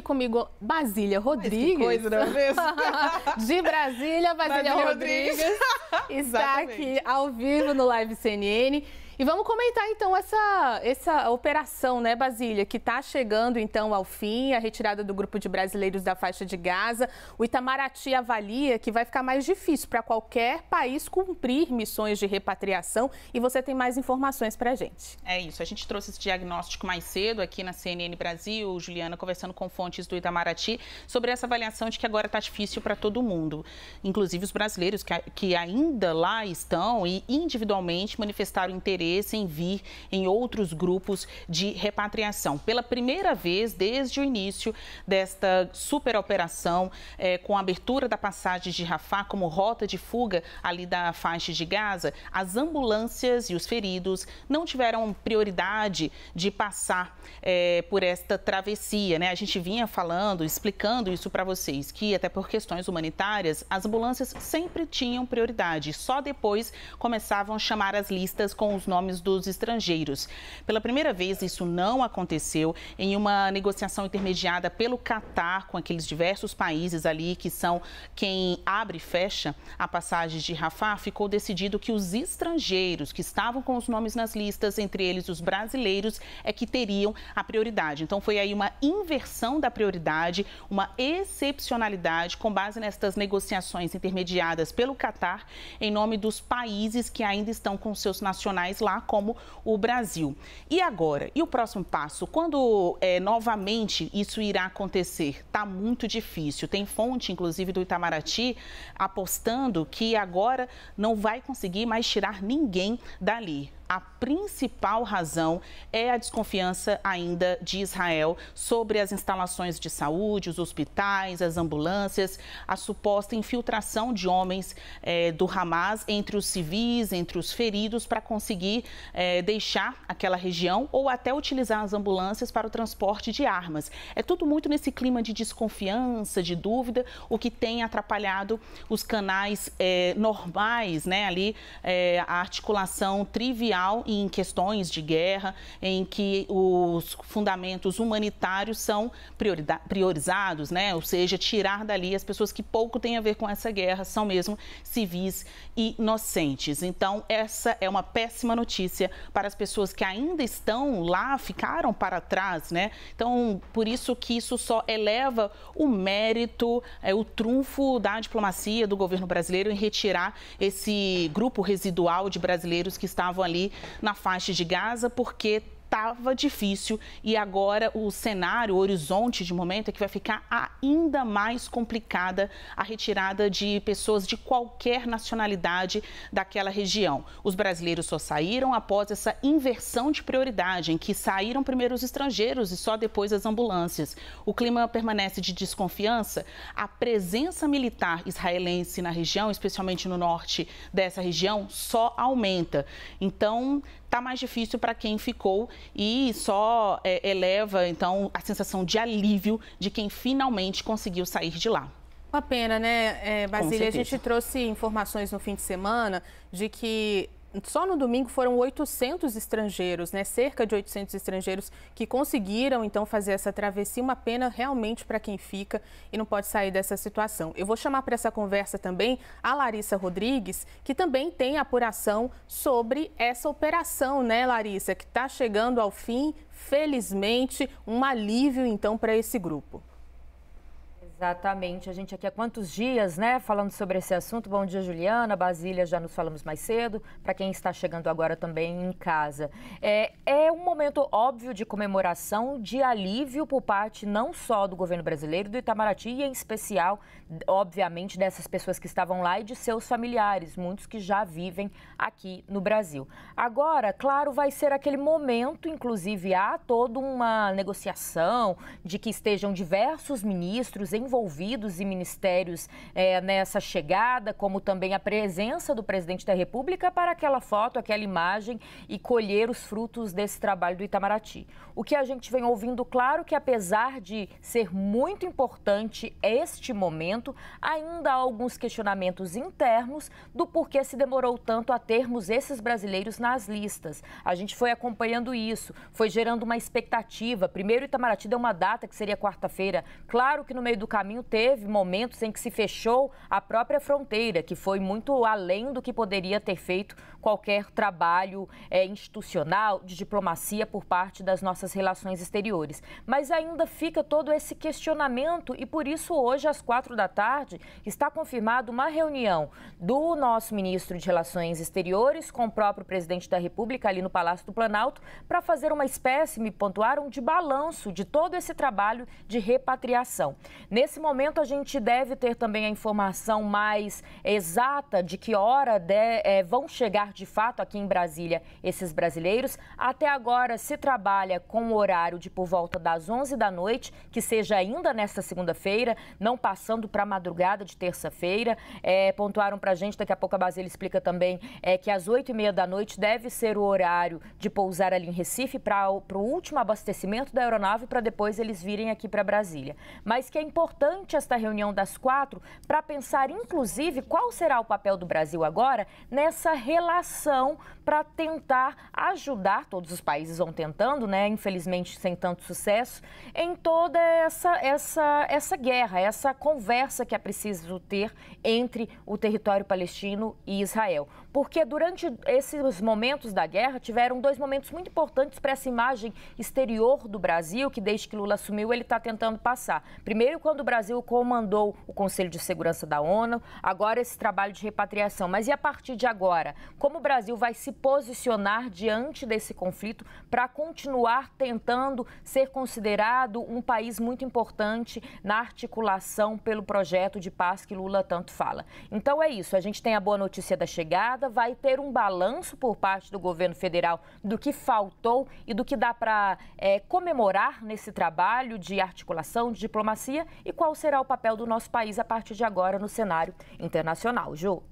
Comigo, Basília Rodrigues. Que coisa, não é mesmo? De Brasília, Basília Rodrigues está aqui ao vivo no Live CNN. E vamos comentar então essa operação, né, Basília, que está chegando então ao fim, a retirada do grupo de brasileiros da faixa de Gaza. O Itamaraty avalia que vai ficar mais difícil para qualquer país cumprir missões de repatriação, e você tem mais informações para a gente. É isso, a gente trouxe esse diagnóstico mais cedo aqui na CNN Brasil, Juliana, conversando com fontes do Itamaraty sobre essa avaliação de que agora está difícil para todo mundo, inclusive os brasileiros que ainda lá estão e individualmente manifestaram interesse em vir em outros grupos de repatriação. Pela primeira vez desde o início desta superoperação, com a abertura da passagem de Rafah como rota de fuga ali da faixa de Gaza, as ambulâncias e os feridos não tiveram prioridade de passar por esta travessia, né? A gente vinha falando, explicando isso para vocês, que até por questões humanitárias, as ambulâncias sempre tinham prioridade, só depois começavam a chamar as listas com os nomes dos estrangeiros. Pela primeira vez, isso não aconteceu em uma negociação intermediada pelo Catar com aqueles diversos países ali que são quem abre e fecha a passagem de Rafah. Ficou decidido que os estrangeiros que estavam com os nomes nas listas, entre eles os brasileiros, é que teriam a prioridade. Então foi aí uma inversão da prioridade, uma excepcionalidade com base nestas negociações intermediadas pelo Catar em nome dos países que ainda estão com seus nacionais lá, como o Brasil. E agora? E o próximo passo? Quando novamente isso irá acontecer? Está muito difícil. Tem fonte, inclusive, do Itamaraty apostando que agora não vai conseguir mais tirar ninguém dali. A principal razão é a desconfiança ainda de Israel sobre as instalações de saúde, os hospitais, as ambulâncias, a suposta infiltração de homens do Hamas entre os civis, entre os feridos, para conseguir deixar aquela região ou até utilizar as ambulâncias para o transporte de armas. É tudo muito nesse clima de desconfiança, de dúvida, o que tem atrapalhado os canais normais, né, ali, a articulação trivial em questões de guerra, em que os fundamentos humanitários são priorizados, né? Ou seja, tirar dali as pessoas que pouco têm a ver com essa guerra, são mesmo civis inocentes. Então, essa é uma péssima notícia para as pessoas que ainda estão lá, ficaram para trás, né? Então, por isso que isso só eleva o mérito, o trunfo da diplomacia do governo brasileiro em retirar esse grupo residual de brasileiros que estavam ali na faixa de Gaza, porque estava difícil e agora o cenário, o horizonte de momento é que vai ficar ainda mais complicada a retirada de pessoas de qualquer nacionalidade daquela região. Os brasileiros só saíram após essa inversão de prioridade, em que saíram primeiro os estrangeiros e só depois as ambulâncias. O clima permanece de desconfiança. A presença militar israelense na região, especialmente no norte dessa região, só aumenta. Então, está mais difícil para quem ficou e só eleva, então, a sensação de alívio de quem finalmente conseguiu sair de lá. Uma pena, né, Basília? A gente trouxe informações no fim de semana de que só no domingo foram 800 estrangeiros, né? Cerca de 800 estrangeiros que conseguiram, então, fazer essa travessia. Uma pena realmente para quem fica e não pode sair dessa situação. Eu vou chamar para essa conversa também a Larissa Rodrigues, que também tem apuração sobre essa operação, né, Larissa? Que está chegando ao fim, felizmente, um alívio, então, para esse grupo. Exatamente. A gente aqui há quantos dias, né, falando sobre esse assunto. Bom dia, Juliana. Basília, já nos falamos mais cedo. Para quem está chegando agora também em casa. É um momento óbvio de comemoração, de alívio por parte não só do governo brasileiro, do Itamaraty, e em especial, obviamente, dessas pessoas que estavam lá e de seus familiares, muitos que já vivem aqui no Brasil. Agora, claro, vai ser aquele momento, inclusive há toda uma negociação de que estejam diversos ministros em envolvidos e ministérios nessa chegada, como também a presença do presidente da República para aquela foto, aquela imagem e colher os frutos desse trabalho do Itamaraty. O que a gente vem ouvindo, claro, que apesar de ser muito importante este momento, ainda há alguns questionamentos internos do porquê se demorou tanto a termos esses brasileiros nas listas. A gente foi acompanhando isso, foi gerando uma expectativa. Primeiro, o Itamaraty deu uma data que seria quarta-feira. Claro que no meio do caminho teve momentos em que se fechou a própria fronteira, que foi muito além do que poderia ter feito qualquer trabalho institucional, de diplomacia por parte das nossas relações exteriores. Mas ainda fica todo esse questionamento e por isso hoje, às 4h, está confirmada uma reunião do nosso ministro de Relações Exteriores com o próprio presidente da República ali no Palácio do Planalto para fazer uma espécie, me pontuaram, de balanço de todo esse trabalho de repatriação. Nesse momento, a gente deve ter também a informação mais exata de que hora vão chegar de fato aqui em Brasília esses brasileiros. Até agora se trabalha com o horário de por volta das 11h, que seja ainda nesta segunda-feira, não passando para a madrugada de terça-feira. Pontuaram para a gente, daqui a pouco a Basília explica também, que às 20h30 deve ser o horário de pousar ali em Recife para o último abastecimento da aeronave para depois eles virem aqui para Brasília. Mas que é importante esta reunião das 4 para pensar, inclusive, qual será o papel do Brasil agora nessa relação para tentar ajudar, todos os países vão tentando, né, infelizmente sem tanto sucesso, em toda essa guerra, essa conversa que é preciso ter entre o território palestino e Israel. Porque durante esses momentos da guerra tiveram 2 momentos muito importantes para essa imagem exterior do Brasil, que desde que Lula assumiu ele está tentando passar. Primeiro, quando o Brasil comandou o Conselho de Segurança da ONU, agora esse trabalho de repatriação. Mas e a partir de agora? Como o Brasil vai se posicionar diante desse conflito para continuar tentando ser considerado um país muito importante na articulação pelo projeto de paz que Lula tanto fala? Então é isso, a gente tem a boa notícia da chegada, vai ter um balanço por parte do governo federal do que faltou e do que dá para comemorar nesse trabalho de articulação, de diplomacia e qual será o papel do nosso país a partir de agora no cenário internacional. Ju?